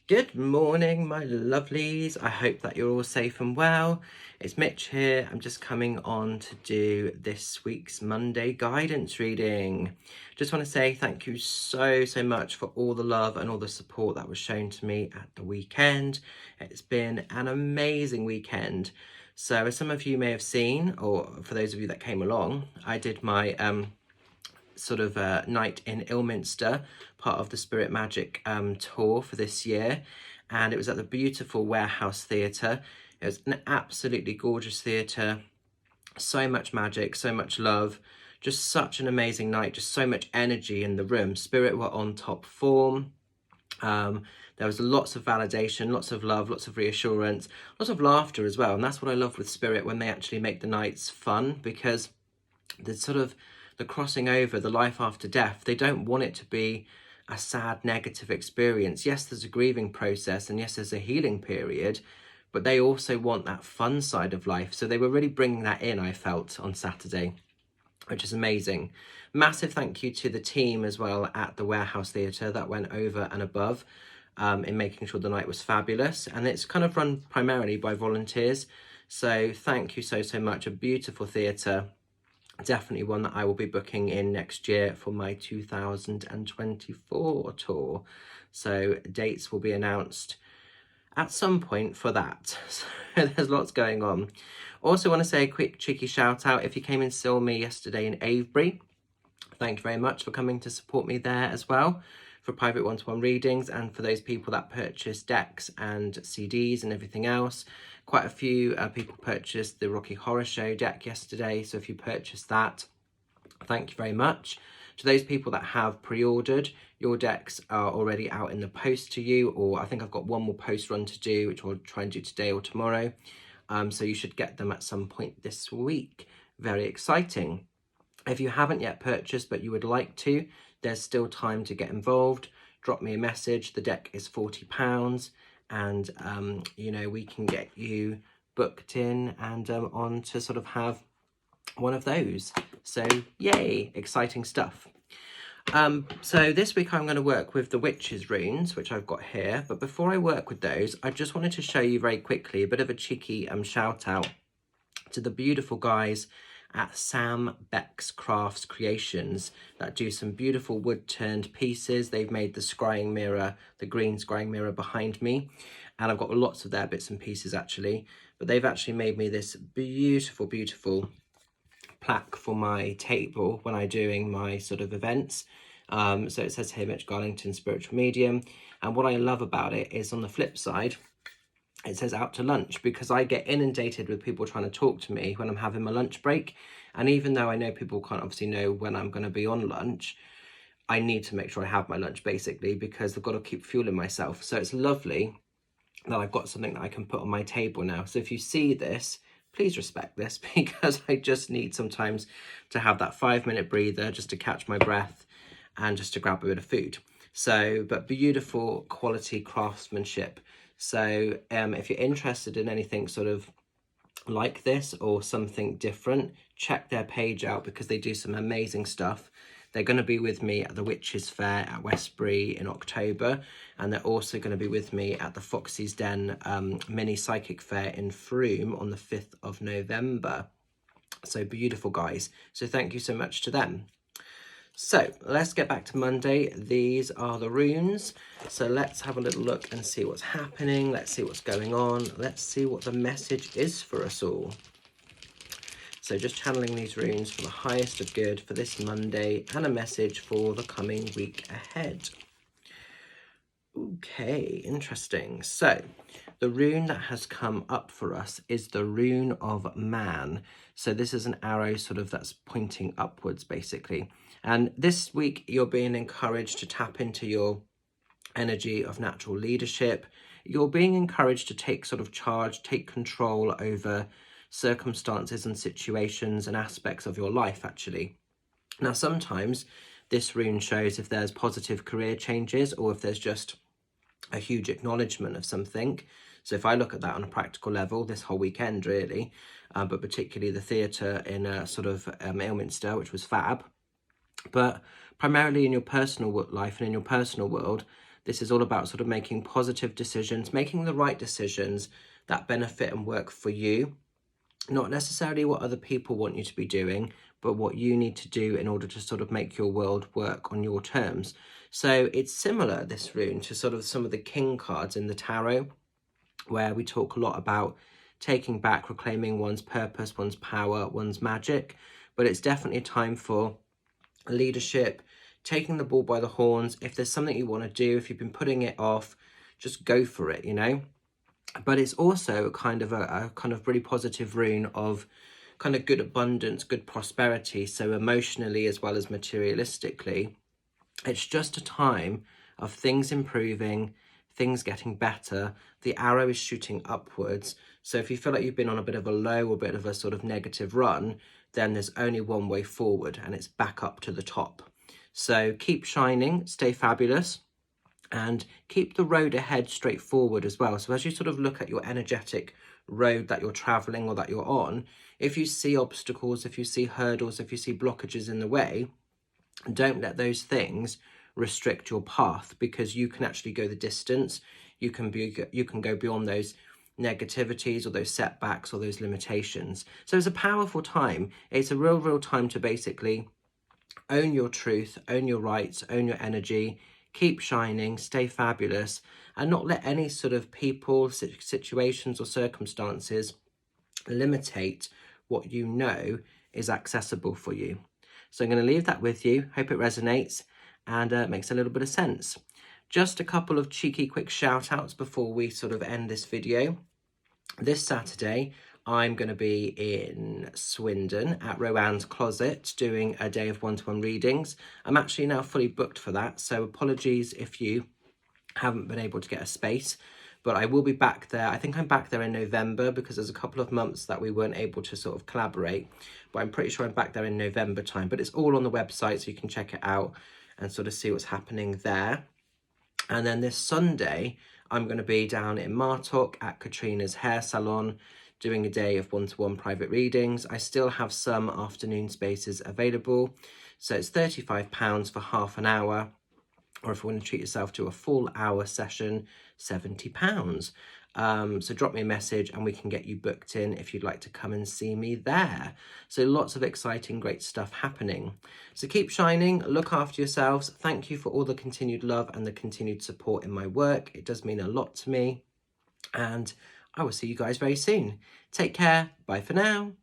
Good morning, my lovelies. I hope that you're all safe and well. It's Mitch here. I'm just coming on to do this week's Monday guidance reading. Just want to say thank you so much for all the love and all the support that was shown to me at the weekend. It's been an amazing weekend. So as some of you may have seen, or for those of you that came along, I did my night in Ilminster, part of the Spirit Magic tour for this year, and it was at the beautiful Warehouse Theatre. It was an absolutely gorgeous theatre, so much magic, so much love, just such an amazing night, just so much energy in the room. Spirit were on top form. There was lots of validation, lots of love, lots of reassurance, lots of laughter as well, and that's what I love with Spirit, when they actually make the nights fun, because the crossing over, the life after death, they don't want it to be a sad, negative experience. Yes, there's a grieving process, and yes, there's a healing period, but they also want that fun side of life. So they were really bringing that in, I felt, on Saturday, which is amazing. Massive thank you to the team as well at the Warehouse Theatre that went over and above in making sure the night was fabulous. And it's kind of run primarily by volunteers. So thank you so much. A beautiful theatre. Definitely one that I will be booking in next year for my 2024 tour. So dates will be announced at some point for that. So there's lots going on. Also want to say a quick cheeky shout out if you came and saw me yesterday in Avebury. Thank you very much for coming to support me there as well for private one-to-one readings, and for those people that purchase decks and CDs and everything else. Quite a few people purchased the Rocky Horror Show deck yesterday, so if you purchased that, thank you very much. To those people that have pre-ordered, your decks are already out in the post to you, or I think I've got one more post run to do, which I'll try and do today or tomorrow. So you should get them at some point this week. Very exciting. If you haven't yet purchased but you would like to, there's still time to get involved. Drop me a message. The deck is £40, and we can get you booked in and on to sort of have one of those. So yay, exciting stuff. So this week I'm going to work with the Witches runes, which I've got here. But before I work with those, I just wanted to show you very quickly a bit of a cheeky shout out to the beautiful guys at Sam Beck's Crafts Creations that do some beautiful wood turned pieces. They've made the scrying mirror, the green scrying mirror behind me, and I've got lots of their bits and pieces actually, but they've actually made me this beautiful plaque for my table when I'm doing my sort of events. So it says here, Mitch Garlington, Spiritual Medium, and what I love about it is on the flip side, it says out to lunch, because I get inundated with people trying to talk to me when I'm having my lunch break. And even though I know people can't obviously know when I'm going to be on lunch, I need to make sure I have my lunch basically, because I've got to keep fueling myself. So it's lovely that I've got something that I can put on my table now. So if you see this, please respect this, because I just need sometimes to have that 5-minute breather just to catch my breath and just to grab a bit of food. So, but beautiful quality craftsmanship. So if you're interested in anything sort of like this or something different, check their page out, because they do some amazing stuff. They're going to be with me at the Witches Fair at Westbury in October, and they're also going to be with me at the Foxy's Den mini psychic fair in Frome on the 5th of November. So beautiful guys. So thank you so much to them. So let's get back to Monday. These are the runes. So let's have a little look and see what's happening. Let's see what's going on. Let's see what the message is for us all. So just channeling these runes for the highest of good for this Monday, and a message for the coming week ahead. Okay, interesting. So the rune that has come up for us is the rune of man. So this is an arrow sort of that's pointing upwards basically. And this week you're being encouraged to tap into your energy of natural leadership. You're being encouraged to take sort of charge, take control over circumstances and situations and aspects of your life actually. Now sometimes this rune shows if there's positive career changes, or if there's just a huge acknowledgement of something. So if I look at that on a practical level, this whole weekend really, but particularly the theatre in Ilminster, which was fab. But primarily in your personal life and in your personal world, This is all about sort of making positive decisions, making the right decisions that benefit and work for you, not necessarily what other people want you to be doing, but what you need to do in order to sort of make your world work on your terms. So it's similar, this rune, to sort of some of the king cards in the tarot, where we talk a lot about taking back, reclaiming one's purpose, one's power, one's magic. But it's definitely time for leadership, taking the bull by the horns. If there's something you want to do, if you've been putting it off, just go for it, you know. But it's also kind of a kind of really positive rune of kind of good abundance, good prosperity. So emotionally as well as materialistically, it's just a time of things improving, things getting better. The arrow is shooting upwards. So if you feel like you've been on a bit of a low or a bit of a sort of negative run, then there's only one way forward, and it's back up to the top. So keep shining, stay fabulous, and keep the road ahead straightforward as well. So as you sort of look at your energetic road that you're traveling or that you're on, if you see obstacles, if you see hurdles, if you see blockages in the way, don't let those things restrict your path, because you can actually go the distance. You can go beyond those negativities or those setbacks or those limitations. So it's a powerful time. It's a real time to basically own your truth, own your rights, own your energy, keep shining, stay fabulous, and not let any sort of people, situations or circumstances limitate what you know is accessible for you. So I'm going to leave that with you. Hope it resonates and makes a little bit of sense. Just a couple of cheeky quick shout outs before we sort of end this video. This Saturday, I'm going to be in Swindon at Rowan's Closet doing a day of one-to-one readings. I'm actually now fully booked for that, so apologies if you haven't been able to get a space, but I will be back there. I think I'm back there in November, because there's a couple of months that we weren't able to sort of collaborate, but I'm pretty sure I'm back there in November time. But it's all on the website, so you can check it out and sort of see what's happening there. And then this Sunday, I'm going to be down in Martock at Katrina's hair salon doing a day of one-to-one private readings. I still have some afternoon spaces available, so it's £35 for half an hour, or if you want to treat yourself to a full hour session, £70. So drop me a message and we can get you booked in if you'd like to come and see me there. So lots of exciting, great stuff happening. So keep shining, look after yourselves. Thank you for all the continued love and the continued support in my work. It does mean a lot to me. And I will see you guys very soon. Take care. Bye for now.